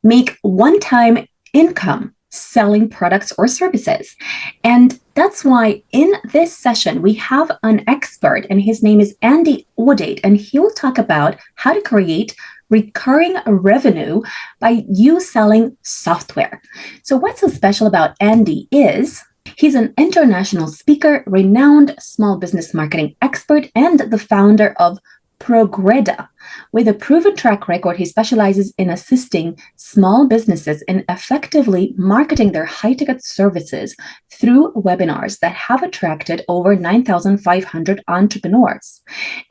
make one-time income selling products or services. And that's why in this session, we have an expert, and his name is Andy Audate, and he will talk about how to create recurring revenue by you selling software. So what's so special about Andy is he's an international speaker, renowned small business marketing expert, and the founder of Progreda. With a proven track record, he specializes in assisting small businesses in effectively marketing their high-ticket services through webinars that have attracted over 9,500 entrepreneurs.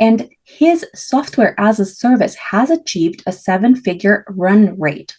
And his software as a service has achieved a seven-figure run rate.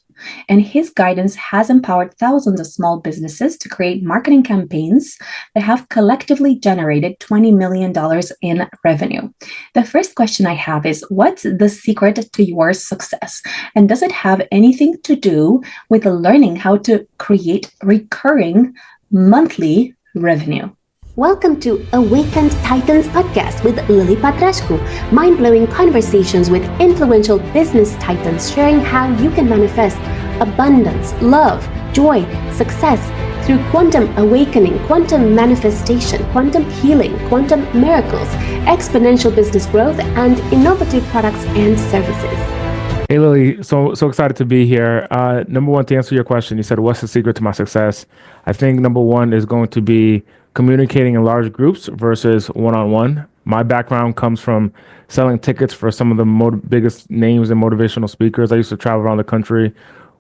And his guidance has empowered thousands of small businesses to create marketing campaigns that have collectively generated $20 million in revenue. The first question I have is, what's the secret to your success? And does it have anything to do with learning how to create recurring monthly revenue? Welcome to Awakened Titans podcast with Lily Patrascu. Mind-blowing conversations with influential business titans sharing how you can manifest abundance, love, joy, success through quantum awakening, quantum manifestation, quantum healing, quantum miracles, exponential business growth, and innovative products and services. Hey Lily, so excited to be here. Number one, to answer your question, you said, what's the secret to my success? I think number one is going to be communicating in large groups versus one-on-one. My background comes from selling tickets for some of the biggest names and motivational speakers. I used to travel around the country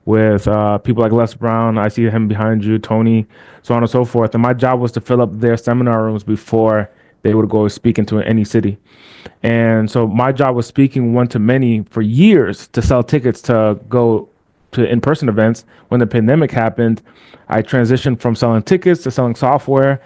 with people like Les Brown. I see him behind you, Tony, so on and so forth. And my job was to fill up their seminar rooms before they would go speak into any city. And so my job was speaking one-to-many for years to sell tickets to go to in-person events. When the pandemic happened, I transitioned from selling tickets to selling software,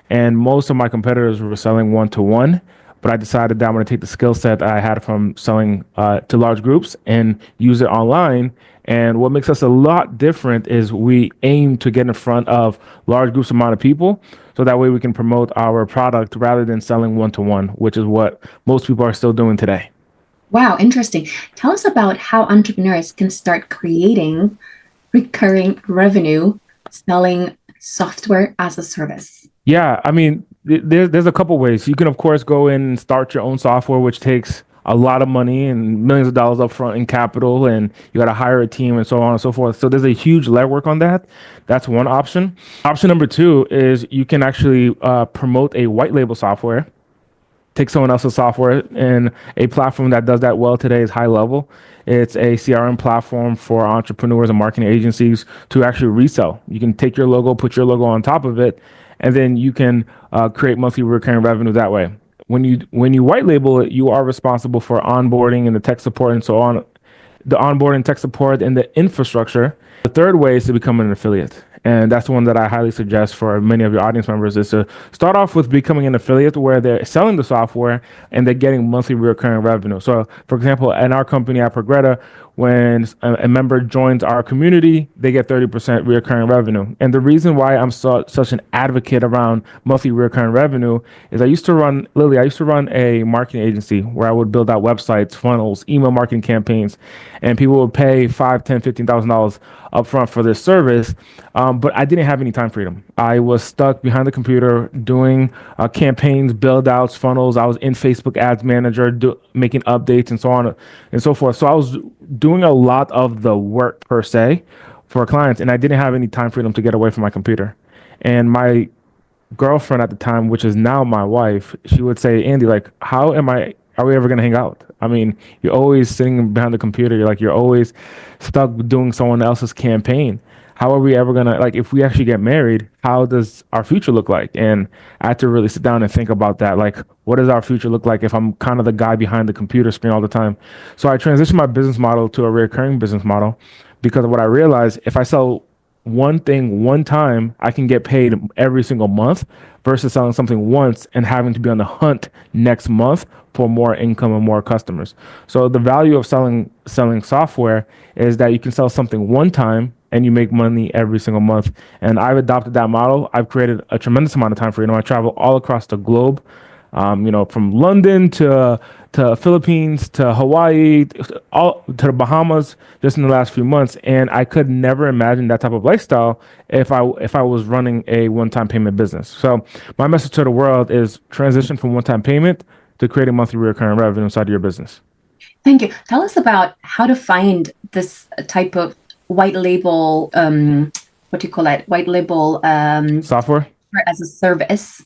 and most of my competitors were selling one-to-one. But I decided that I'm going to take the skill set that I had from selling to large groups and use it online. And what makes us a lot different is we aim to get in front of large groups amount of people, so that way we can promote our product rather than selling one-to-one, which is what most people are still doing today. Wow, interesting. Tell us about how entrepreneurs can start creating recurring revenue selling software as a service. Yeah, I mean, there's a couple ways. You can, of course, go in and start your own software, which takes a lot of money and millions of dollars up front in capital, and you got to hire a team and so on and so forth. So there's a huge legwork on that. That's one option. Option number two is you can actually promote a white label software. Take someone else's software, and a platform that does that well today is High Level. It's a CRM platform for entrepreneurs and marketing agencies to actually resell. You can take your logo, put your logo on top of it, and then you can create monthly recurring revenue that way. When you white label it, you are responsible for onboarding and the tech support and so on, the onboarding, tech support, and the infrastructure. The third way is to become an affiliate. And that's the one that I highly suggest for many of your audience members, is to start off with becoming an affiliate where they're selling the software and they're getting monthly recurring revenue. So for example, in our company at Progreda, when a member joins our community, they get 30% recurring revenue. And the reason why I'm such an advocate around monthly recurring revenue is I used to run a marketing agency where I would build out websites, funnels, email marketing campaigns, and people would pay $5,000, $10,000, $15,000 upfront for this service. But I didn't have any time freedom. I was stuck behind the computer doing campaigns, build outs, funnels. I was in Facebook Ads Manager, making updates and so on and so forth. So I was doing a lot of the work per se for clients, and I didn't have any time freedom to get away from my computer. And my girlfriend at the time, which is now my wife, she would say, Andy, like, are we ever going to hang out? I mean, you're always sitting behind the computer. You're always stuck doing someone else's campaign. How are we ever going to, if we actually get married, how does our future look like? And I had to really sit down and think about that. What does our future look like if I'm kind of the guy behind the computer screen all the time? So I transitioned my business model to a recurring business model, because of what I realized, if I sell one thing one time, I can get paid every single month, versus selling something once and having to be on the hunt next month for more income and more customers. So the value of selling software is that you can sell something one time and you make money every single month. And I've adopted that model. I've created a tremendous amount of time freedom. I travel all across the globe. from London to Philippines to Hawaii, all to the Bahamas, just in the last few months. And I could never imagine that type of lifestyle if I was running a one-time payment business. So my message to the world is transition from one-time payment to creating monthly recurring revenue inside of your business. Thank you. Tell us about how to find this type of white label, what do you call it? White label Software as a service.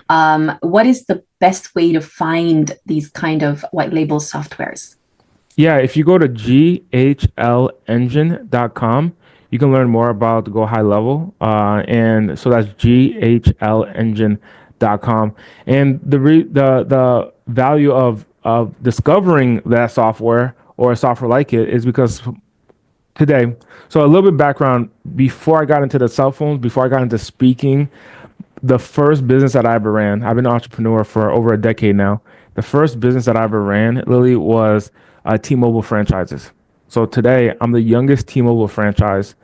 What is the best way to find these kind of white label softwares? Yeah, if you go to ghlengine.com, you can learn more about Go High Level. And so that's ghlengine.com. And the value of discovering that software or a software like it is because today, so a little bit background, before I got into the cell phones, before I got into speaking, the first business that I ever ran, I've been an entrepreneur for over a decade now. The first business that I ever ran, Lily, was T-Mobile franchises. So today, I'm the youngest T-Mobile franchise.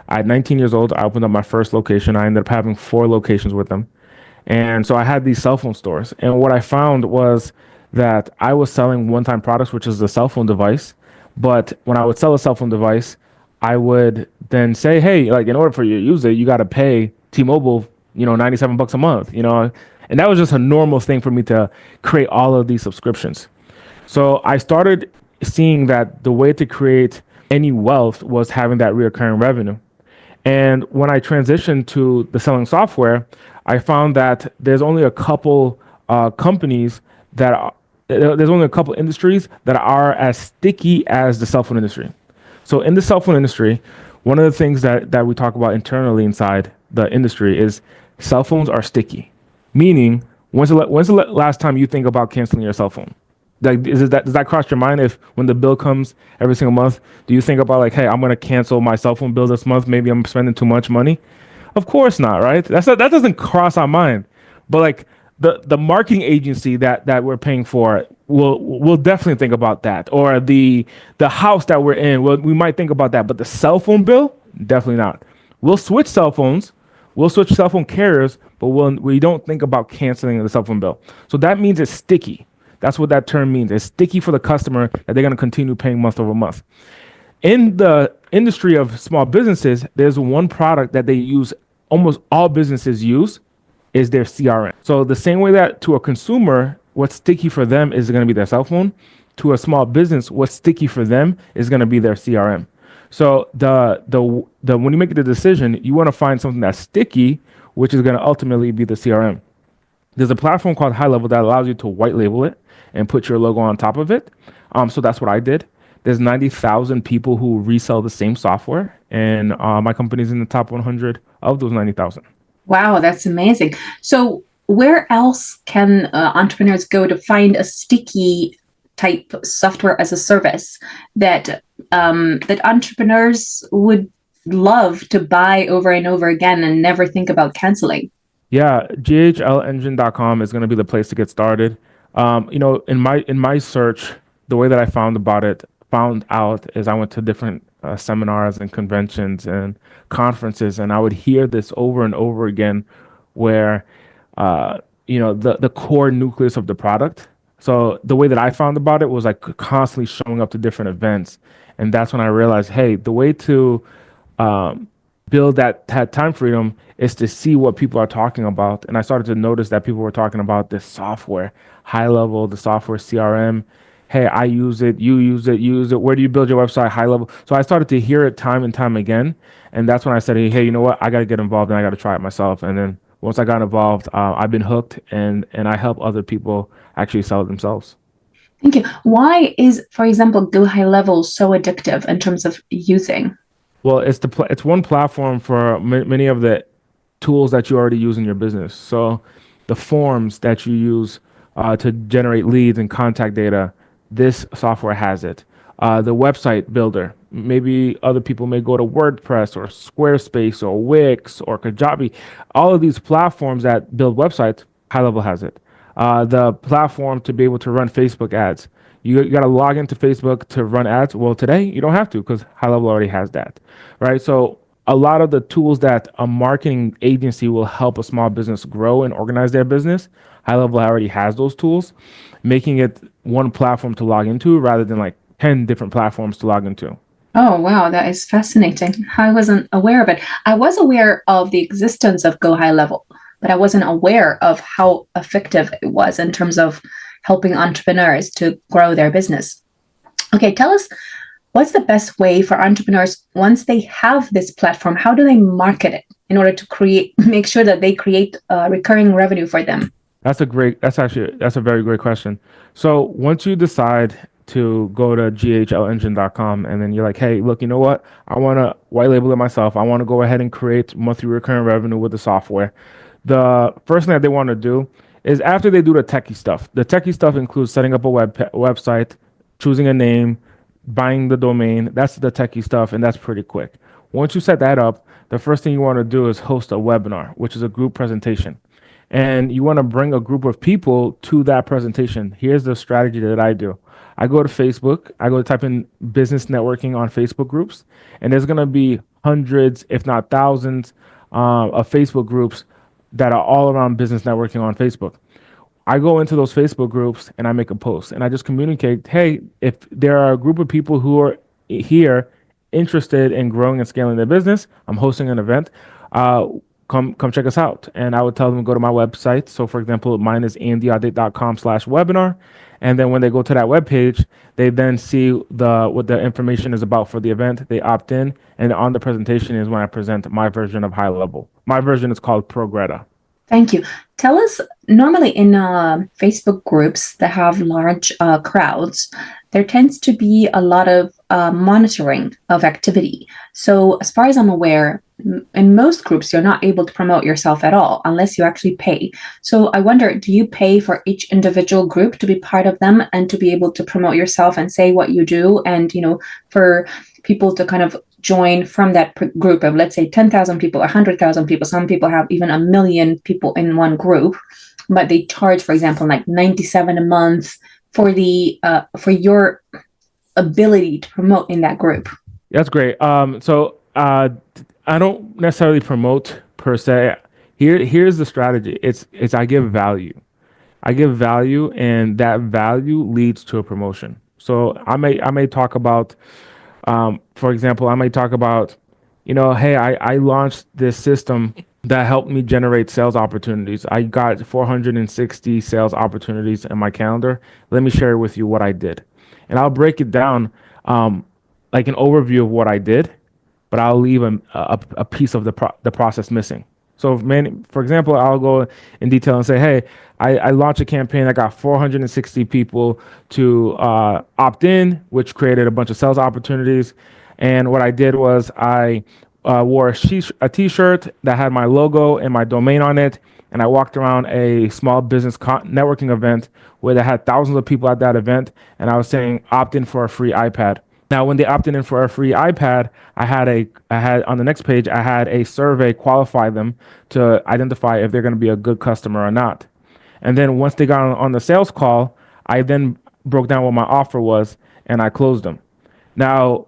At 19 years old, I opened up my first location. I ended up having 4 locations with them. And so I had these cell phone stores. And what I found was that I was selling one-time products, which is a cell phone device. But when I would sell a cell phone device, I would then say, hey, like in order for you to use it, you got to pay T-Mobile, $97 a month, and that was just a normal thing for me to create all of these subscriptions. So I started seeing that the way to create any wealth was having that recurring revenue. And when I transitioned to the selling software, I found that there's only a couple companies that are, there's only a couple industries that are as sticky as the cell phone industry. So in the cell phone industry, one of the things that we talk about internally inside the industry is cell phones are sticky. Meaning, when's the last time you think about canceling your cell phone? Like, does that cross your mind if when the bill comes every single month, do you think about like, hey, I'm gonna cancel my cell phone bill this month? Maybe I'm spending too much money. Of course not, right? That doesn't cross our mind. But like the marketing agency that we're paying for will definitely think about that. Or the house that we're in, we might think about that. But the cell phone bill, definitely not. We'll switch cell phones, we'll switch cell phone carriers, but we don't think about canceling the cell phone bill. So that means it's sticky. That's what that term means. It's sticky for the customer that they're going to continue paying month over month. In the industry of small businesses, there's one product that they use, almost all businesses use, is their CRM. So the same way that to a consumer, what's sticky for them is going to be their cell phone, to a small business, what's sticky for them is going to be their CRM. So the when you make the decision, you want to find something that's sticky, which is going to ultimately be the CRM. There's a platform called High Level that allows you to white label it and put your logo on top of it. So that's what I did. There's 90,000 people who resell the same software, and my company's in the top 100 of those 90,000. Wow, that's amazing. So where else can entrepreneurs go to find a sticky type software as a service that that entrepreneurs would love to buy over and over again and never think about canceling? Yeah, ghlengine.com is going to be the place to get started. In my search, the way that I found out is I went to different seminars and conventions and conferences, and I would hear this over and over again, where the core nucleus of the product. So the way that I found about it was like constantly showing up to different events, and that's when I realized, hey, the way to build that time freedom is to see what people are talking about. And I started to notice that people were talking about this software, High Level, the software CRM. Hey, I use it, you use it, Where do you build your website? High Level. So I started to hear it time and time again. And that's when I said, hey, you know what? I got to get involved and I got to try it myself. And then once I got involved, I've been hooked, and I help other people actually sell it themselves. Thank you. Why is, for example, Go High Level so addictive in terms of using? Well, it's one platform for many of the tools that you already use in your business. So the forms that you use to generate leads and contact data, this software has it. The website builder, maybe other people may go to WordPress or Squarespace or Wix or Kajabi. All of these platforms that build websites, High Level has it. The platform to be able to run Facebook ads. You got to log into Facebook to run ads. Well, today you don't have to because High Level already has that, right? So a lot of the tools that a marketing agency will help a small business grow and organize their business, High Level already has those tools, making it one platform to log into rather than like 10 different platforms to log into. Oh, wow, that is fascinating. I wasn't aware of it. I was aware of the existence of Go High Level, but I wasn't aware of how effective it was in terms of helping entrepreneurs to grow their business. Okay, tell us, what's the best way for entrepreneurs once they have this platform? How do they market it in order to make sure that they create recurring revenue for them? That's a very great question. So once you decide to go to ghlengine.com and then you're like, hey, look, you know what? I want to white label it myself. I want to go ahead and create monthly recurring revenue with the software. The first thing that they want to do is after they do the techie stuff. The techie stuff includes setting up a website, choosing a name, buying the domain. That's the techie stuff, and that's pretty quick. Once you set that up, the first thing you want to do is host a webinar, which is a group presentation. And you want to bring a group of people to that presentation. Here's the strategy that I do. I go to Facebook, I go to type in business networking on Facebook groups, and there's going to be hundreds, if not thousands, of Facebook groups that are all around business networking on Facebook. I go into those Facebook groups and I make a post and I just communicate, hey, if there are a group of people who are here interested in growing and scaling their business, I'm hosting an event. Come check us out. And I would tell them to go to my website. So for example, mine is andyaudate.com/webinar. And then when they go to that webpage, they then see what the information is about for the event. They opt in, and on the presentation is when I present my version of High Level. My version is called Progreda. Thank you. Tell us, normally in Facebook groups that have large crowds, there tends to be a lot of monitoring of activity. So as far as I'm aware, in most groups, you're not able to promote yourself at all unless you actually pay. So I wonder, do you pay for each individual group to be part of them and to be able to promote yourself and say what you do? And, for people to kind of join from that group of, let's say, 10,000 people or 100,000 people. Some people have even 1 million people in one group, but they charge, for example, like $97 a month for your ability to promote in that group. That's great. So I don't necessarily promote per se. Here's the strategy. It's I give value. I give value, and that value leads to a promotion. So I may talk about, for example, hey, I launched this system that helped me generate sales opportunities. I got 460 sales opportunities in my calendar. Let me share with you what I did, and I'll break it down, like an overview of what I did, but I'll leave a piece of the process missing. So, for example, I'll go in detail and say, hey, I launched a campaign that got 460 people to opt in, which created a bunch of sales opportunities. And what I did was I wore a t-shirt that had my logo and my domain on it. And I walked around a small business networking event where they had thousands of people at that event. And I was saying, opt in for a free iPad. Now, when they opted in for a free iPad, I had on the next page, I had a survey qualify them to identify if they're going to be a good customer or not. And then once they got on the sales call, I then broke down what my offer was and I closed them. Now,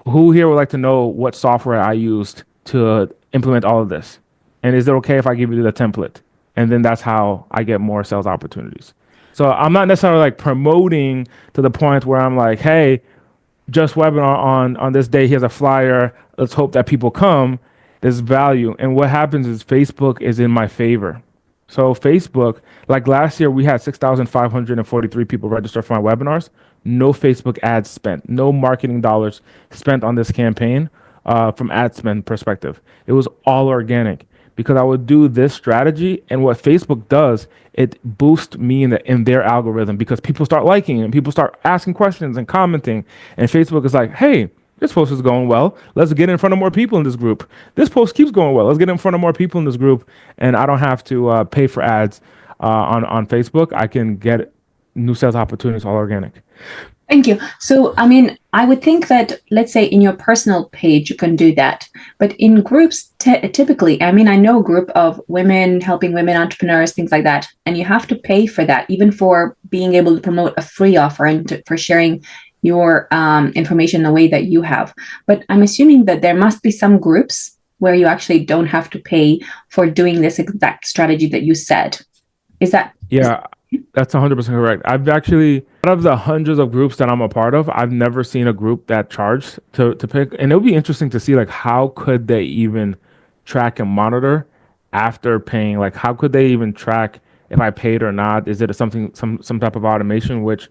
who here would like to know what software I used to implement all of this? And is it okay if I give you the template? And then that's how I get more sales opportunities. So I'm not necessarily like promoting to the point where I'm like, hey, just webinar on this day, here's a flyer, let's hope that people come. There's value. And what happens is Facebook is in my favor. So Facebook, like last year, we had 6,543 people register for my webinars. No Facebook ads spent, no marketing dollars spent on this campaign from ad spend perspective. It was all organic because I would do this strategy, and what Facebook does, it boosts me in their algorithm because people start liking it and people start asking questions and commenting, and Facebook is like, hey, this post is going well. Let's get in front of more people in this group. This post keeps going well. Let's get in front of more people in this group, and I don't have to pay for ads on Facebook. I can get new sales opportunities all organic. Thank you. So, I would think that, let's say in your personal page, you can do that. But in groups, typically, I know a group of women helping women entrepreneurs, things like that. And you have to pay for that, even for being able to promote a free offer and for sharing your information the way that you have. But I'm assuming that there must be some groups where you actually don't have to pay for doing this exact strategy that you said. Is that? Yeah, that's 100% correct. I've actually, out of the hundreds of groups that I'm a part of, I've never seen a group that charged to pick. And it would be interesting to see like how could they even track and monitor after paying? Like how could they even track if I paid or not? Is it something some type of automation, which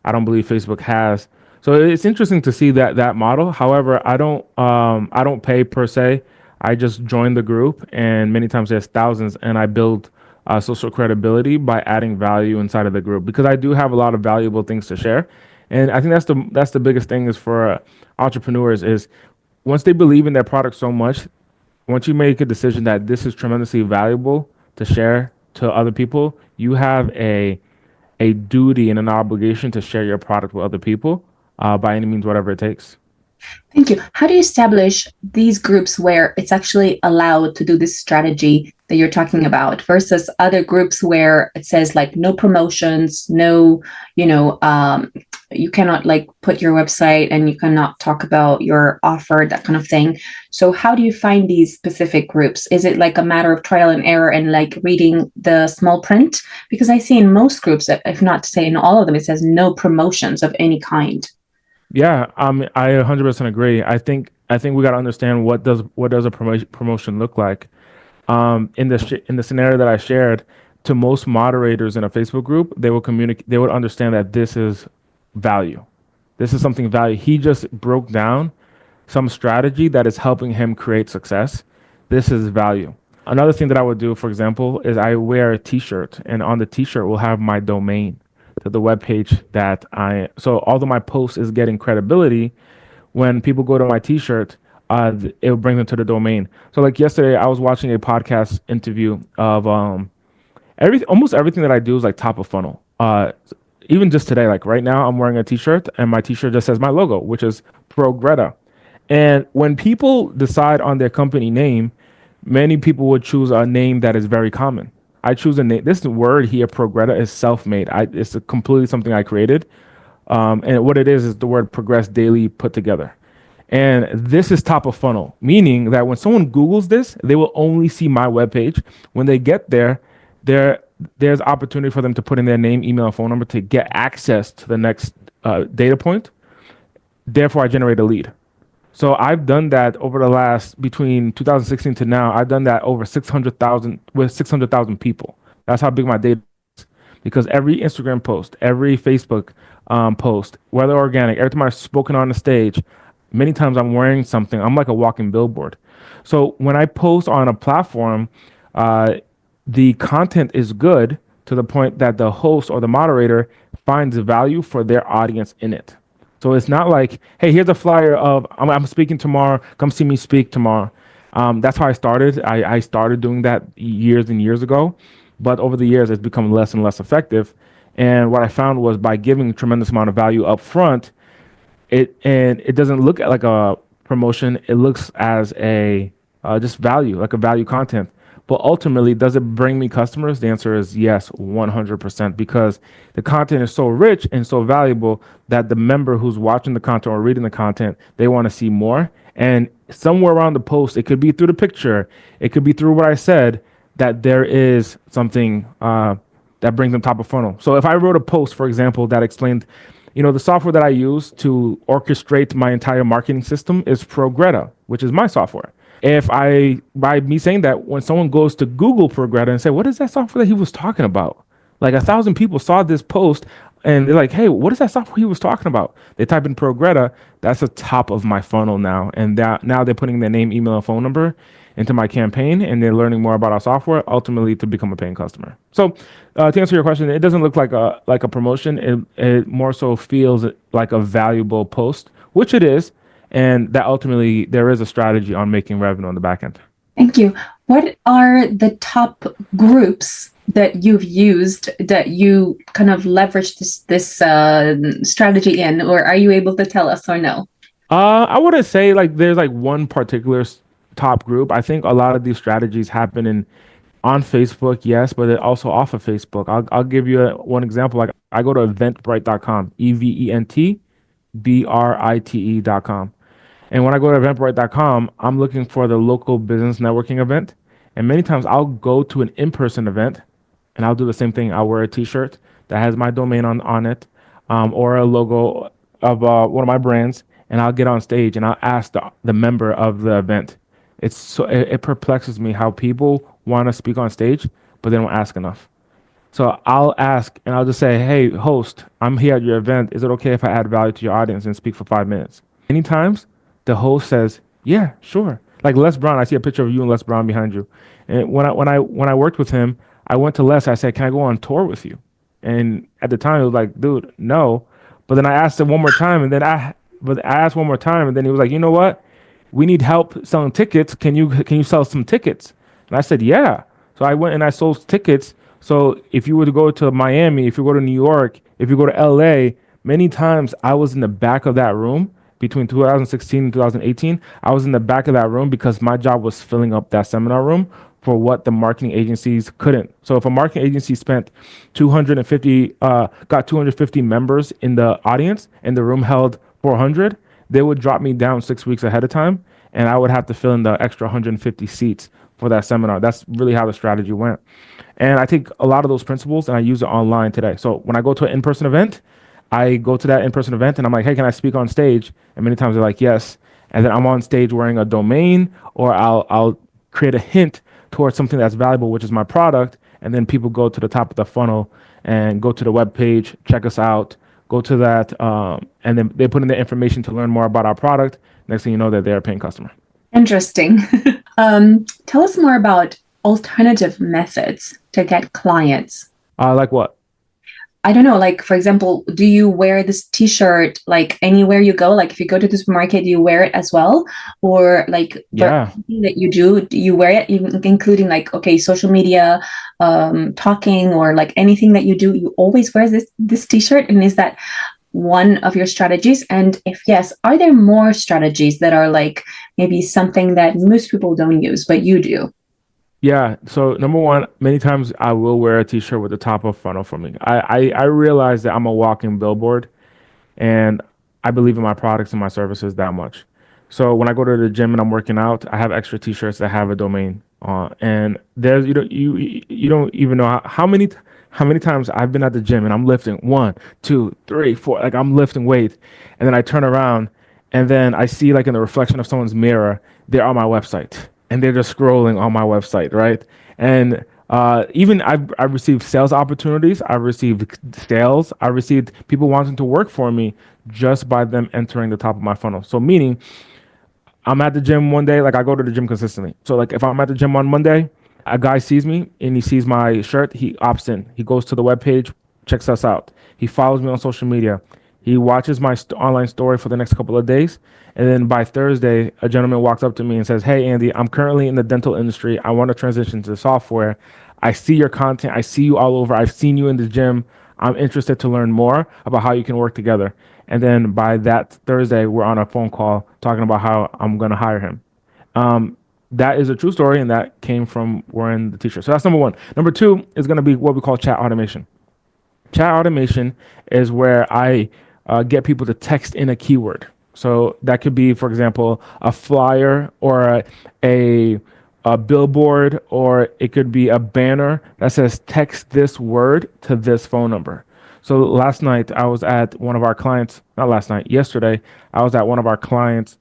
I don't believe Facebook has. So it's interesting to see that model. However, I don't pay per se. I just join the group, and many times there's thousands, and I build social credibility by adding value inside of the group because I do have a lot of valuable things to share, and I think that's the biggest thing is for entrepreneurs is once they believe in their product so much, once you make a decision that this is tremendously valuable to share to other people, you have a duty and an obligation to share your product with other people by any means, whatever it takes. Thank you. How do you establish these groups where it's actually allowed to do this strategy that you're talking about versus other groups where it says like no promotions, no, you cannot like put your website and you cannot talk about your offer, that kind of thing. So how do you find these specific groups? Is it like a matter of trial and error and like reading the small print? Because I see in most groups, if not to say in all of them, it says no promotions of any kind. Yeah, I 100% agree. I think we got to understand what does a promotion look like. In the scenario that I shared, to most moderators in a Facebook group, they will communicate. They would understand that this is value. This is something value. He just broke down some strategy that is helping him create success. This is value. Another thing that I would do, for example, is I wear a T-shirt, and on the T-shirt will have my domain to the web page that I. So although my post is getting credibility, when people go to my T-shirt, it will bring them to the domain. So like yesterday, I was watching a podcast interview of almost everything that I do is like top of funnel. Even just today, like right now, I'm wearing a T-shirt, and my T-shirt just says my logo, which is Progreda. And when people decide on their company name, many people would choose a name that is very common. I choose a name. This word here, Progreda, is self-made. It's completely something I created. And what it is the word progress daily put together. And this is top of funnel, meaning that when someone Googles this, they will only see my webpage. When they get there's opportunity for them to put in their name, email, and phone number to get access to the next data point. Therefore, I generate a lead. So I've done that over the last between 2016 to now. I've done that over 600,000 with 600,000 people. That's how big my data is. Because every Instagram post, every Facebook post, whether organic, every time I've spoken on the stage, many times I'm wearing something. I'm like a walking billboard. So when I post on a platform, the content is good to the point that the host or the moderator finds value for their audience in it. So it's not like, hey, here's a flyer of I'm speaking tomorrow. Come see me speak tomorrow. That's how I started. I started doing that years and years ago, but over the years it's become less and less effective. And what I found was by giving a tremendous amount of value up front, it doesn't look like a promotion. It looks as a just value, like a value content. But ultimately, does it bring me customers? The answer is yes, 100%, because the content is so rich and so valuable that the member who's watching the content or reading the content, they want to see more. And somewhere around the post, it could be through the picture, it could be through what I said, that there is something that brings them top of funnel. So if I wrote a post, for example, that explained, the software that I use to orchestrate my entire marketing system is Progreda, which is my software. If by me saying that, when someone goes to Google Progreda and say, what is that software that he was talking about? Like 1,000 people saw this post and they're like, hey, what is that software he was talking about? They type in Progreda. That's the top of my funnel now. And that now they're putting their name, email, and phone number into my campaign, and they're learning more about our software, ultimately to become a paying customer. So to answer your question, it doesn't look like a promotion. It more so feels like a valuable post, which it is. And that ultimately there is a strategy on making revenue on the back end. Thank you. What are the top groups that you've used that you kind of leverage this strategy in, or are you able to tell us or no? I wouldn't say like there's like one particular top group. I think a lot of these strategies happen on Facebook, yes, but it also off of Facebook. I'll give you one example. Like I go to eventbrite.com, Brite.com. And when I go to eventbrite.com, I'm looking for the local business networking event. And many times I'll go to an in-person event and I'll do the same thing. I'll wear a t-shirt that has my domain on it, or a logo of one of my brands, and I'll get on stage and I'll ask the member of the event. It perplexes me how people want to speak on stage, but they don't ask enough. So I'll ask and I'll just say, hey, host, I'm here at your event. Is it okay if I add value to your audience and speak for 5 minutes? Many times the host says, yeah, sure. Like Les Brown, I see a picture of you and Les Brown behind you. And when I worked with him, I went to Les, I said, can I go on tour with you? And at the time it was like, dude, no. But then I asked him one more time but I asked one more time and then he was like, you know what? We need help selling tickets. Can you sell some tickets? And I said, yeah. So I went and I sold tickets. So if you were to go to Miami, if you go to New York, if you go to LA, many times I was in the back of that room between 2016 and 2018. I was in the back of that room because my job was filling up that seminar room for what the marketing agencies couldn't. So if a marketing agency spent 250, got 250 members in the audience and the room held 400, they would drop me down 6 weeks ahead of time, and I would have to fill in the extra 150 seats for that seminar. That's really how the strategy went. And I take a lot of those principles and I use it online today. So when I go to an in-person event, I go to that in-person event and I'm like, hey, can I speak on stage? And many times they're like, yes. And then I'm on stage wearing a domain, or I'll create a hint towards something that's valuable, which is my product. And then people go to the top of the funnel and go to the web page, check us out, go to that, and then they put in the information to learn more about our product. Next thing you know, that they're a paying customer. Interesting. Tell us more about alternative methods to get clients. Like what? I don't know, like, for example, do you wear this t-shirt like anywhere you go? Like if you go to the supermarket, do you wear it as well? Or like Yeah. that you do you wear it, including like, okay, social media, talking, or like anything that you do, you always wear this t-shirt? And is that one of your strategies? And if yes, are there more strategies that are like maybe something that most people don't use, but you do? Yeah. So number one, many times I will wear a t-shirt with the top of funnel for me. I realize that I'm a walking billboard and I believe in my products and my services that much. So when I go to the gym and I'm working out, I have extra t-shirts that have a domain on. And there's you don't even know how many times I've been at the gym and I'm lifting 1, 2, 3, 4, like I'm lifting weight, and then I turn around and then I see like in the reflection of someone's mirror, they're on my website and they're just scrolling on my website, right? And even I've received sales opportunities. I've received sales. I received people wanting to work for me just by them entering the top of my funnel. So meaning I'm at the gym one day, like I go to the gym consistently. So like if I'm at the gym on Monday, a guy sees me and he sees my shirt, he opts in. He goes to the webpage, checks us out. He follows me on social media. He watches my online story for the next couple of days. And then by Thursday, a gentleman walks up to me and says, hey, Andy, I'm currently in the dental industry. I want to transition to software. I see your content. I see you all over. I've seen you in the gym. I'm interested to learn more about how you can work together. And then by that Thursday, we're on a phone call talking about how I'm going to hire him. That is a true story, and that came from wearing the t-shirt. So that's number one. Number two is going to be what we call chat automation. Chat automation is where I get people to text in a keyword. So that could be, for example, a flyer or a billboard, or it could be a banner that says text this word to this phone number. So last night I was at one of our clients, not last night, yesterday, I was at one of our clients'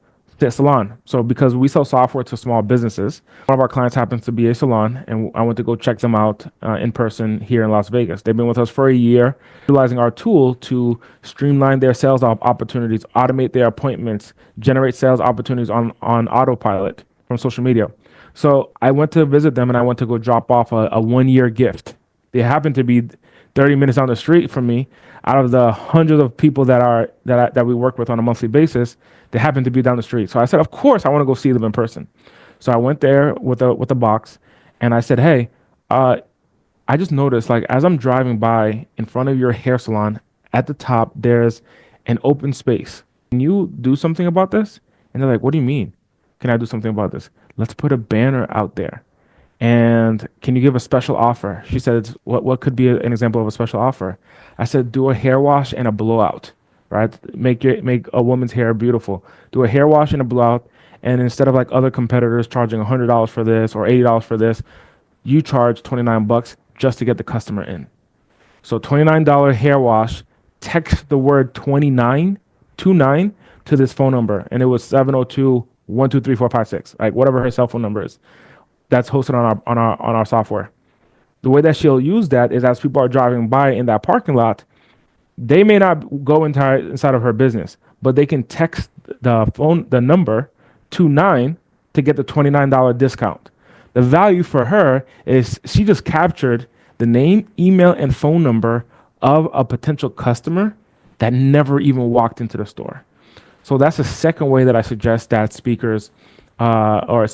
salon. So because we sell software to small businesses, one of our clients happens to be a salon, and I went to go check them out in person here in Las Vegas. They've been with us for a year, utilizing our tool to streamline their sales opportunities, automate their appointments, generate sales opportunities on autopilot from social media. So I went to visit them and I went to go drop off a 1 year gift. They happened to be 30 minutes down the street from me. Out of the hundreds of people that we work with on a monthly basis, they happen to be down the street. So I said, of course, I want to go see them in person. So I went there with a box, and I said, hey, I just noticed, like, as I'm driving by in front of your hair salon, at the top there's an open space. Can you do something about this? And they're like, what do you mean? Can I do something about this? Let's put a banner out there. And can you give a special offer? She said, what could be an example of a special offer? I said, do a hair wash and a blowout. right? Make a woman's hair beautiful. Do a hair wash and a blowout, and instead of like other competitors charging $100 for this or $80 for this, you charge $29 just to get the customer in. So $29 hair wash, text the word 29 to this phone number, and it was 702-123-456, like whatever her cell phone number is. That's hosted on our software. The way that she'll use that is as people are driving by in that parking lot, they may not go inside of her business, but they can text the number 29 to get the $29 discount. The value for her is she just captured the name, email, and phone number of a potential customer that never even walked into the store. So that's the second way that I suggest that speakers or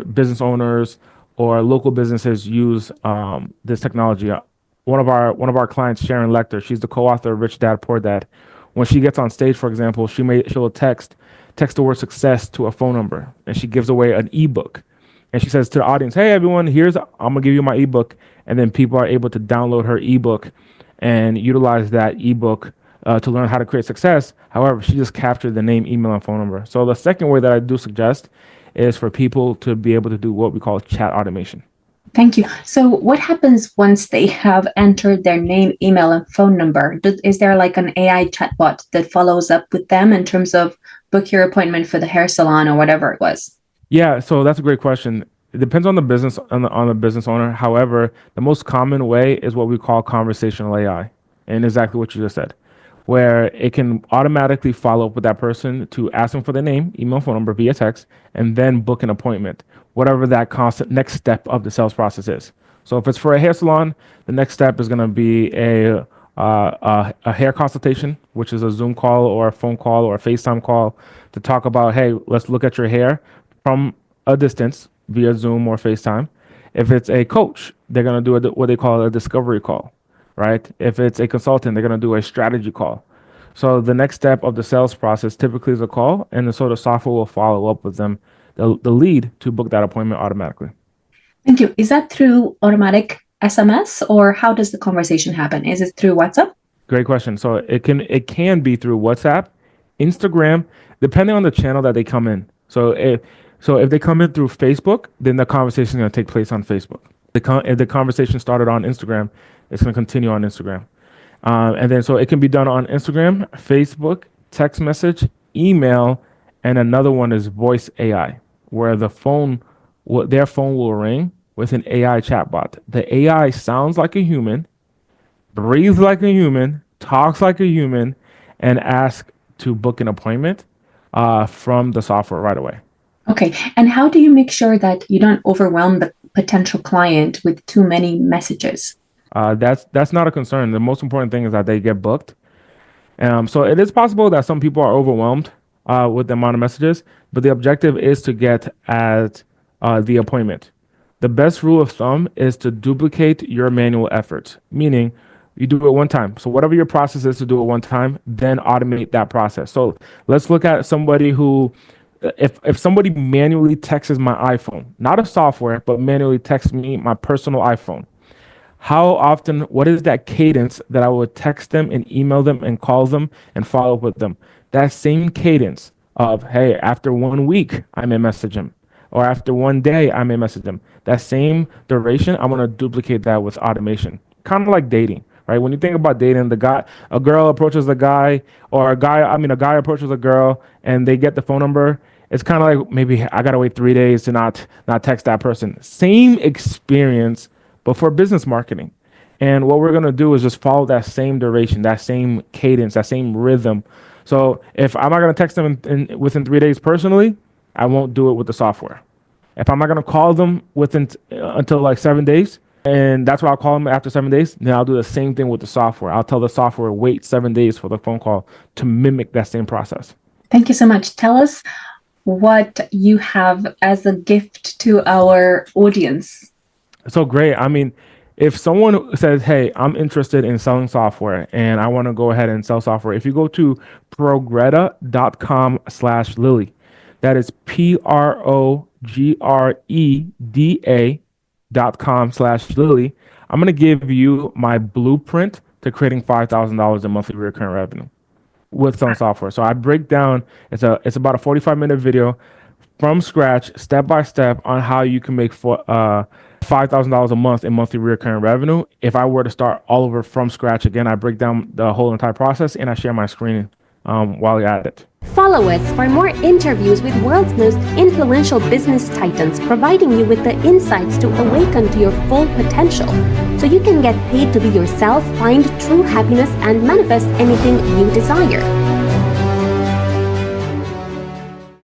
business owners or local businesses use this technology. One of our clients, Sharon Lecter, she's the co-author of Rich Dad Poor Dad. When she gets on stage, for example, she'll text the word success to a phone number, and she gives away an ebook. And she says to the audience, "Hey everyone, I'm gonna give you my ebook," and then people are able to download her ebook and utilize that ebook to learn how to create success. However, she just captured the name, email, and phone number. So the second way that I do suggest is for people to be able to do what we call chat automation. Thank you. So what happens once they have entered their name, email, and phone number? Is there like an AI chatbot that follows up with them in terms of book your appointment for the hair salon or whatever it was? Yeah, so that's a great question. It depends on the business on the business owner. However, the most common way is what we call conversational AI, and exactly what you just said, where it can automatically follow up with that person to ask them for their name, email, phone number via text, and then book an appointment, whatever that constant next step of the sales process is. So if it's for a hair salon, the next step is going to be a hair consultation, which is a Zoom call or a phone call or a FaceTime call to talk about, hey, let's look at your hair from a distance via Zoom or FaceTime. If it's a coach, they're going to do what they call a discovery call, right? If it's a consultant, they're going to do a strategy call. So the next step of the sales process typically is a call, and so the software will follow up with them, the lead, to book that appointment automatically. Thank you. Is that through automatic SMS, or how does the conversation happen? Is it through WhatsApp? Great question. So it can be through WhatsApp, Instagram, depending on the channel that they come in. So if they come in through Facebook, then the conversation is going to take place on Facebook. If the conversation started on Instagram, it's going to continue on Instagram. And then so it can be done on Instagram, Facebook, text message, email, and another one is voice AI, where their phone will ring with an AI chatbot. The AI sounds like a human, breathes like a human, talks like a human, and asks to book an appointment from the software right away. Okay. And how do you make sure that you don't overwhelm the potential client with too many messages? That's not a concern. The most important thing is that they get booked. So it is possible that some people are overwhelmed with the amount of messages, but the objective is to get at the appointment. The best rule of thumb is to duplicate your manual efforts, meaning you do it one time. So whatever your process is, to do it one time, then automate that process. So let's look at somebody who, if somebody manually texts my iPhone, not a software, but manually texts me my personal iPhone, how often, what is that cadence that I would text them and email them and call them and follow up with them? That same cadence of, hey, after 1 week, I may message them, or after 1 day, I may message them. That same duration, I'm going to duplicate that with automation. Kind of like dating, right? When you think about dating, a girl approaches a guy, or a guy approaches a girl, and they get the phone number. It's kind of like, maybe I got to wait 3 days to not text that person. Same experience, but for business marketing. And what we're going to do is just follow that same duration, that same cadence, that same rhythm. So if I'm not going to text them within 3 days personally, I won't do it with the software. If I'm not going to call them until like 7 days, and that's why I'll call them after 7 days, then I'll do the same thing with the software. I'll tell the software, wait 7 days for the phone call to mimic that same process. Thank you so much. Tell us what you have as a gift to our audience. So great. I mean, if someone says, hey, I'm interested in selling software and I want to go ahead and sell software, if you go to progreda.com/Lily, that is PROGREDA.com/Lily, I'm going to give you my blueprint to creating $5,000 in monthly recurring revenue. with some software. So I break down, it's about a 45-minute video from scratch, step by step, on how you can make $5,000 a month in monthly recurring revenue. If I were to start all over from scratch again, I break down the whole entire process and I share my screen while you're at it. Follow us for more interviews with world's most influential business titans, providing you with the insights to awaken to your full potential so you can get paid to be yourself, find true happiness, and manifest anything you desire.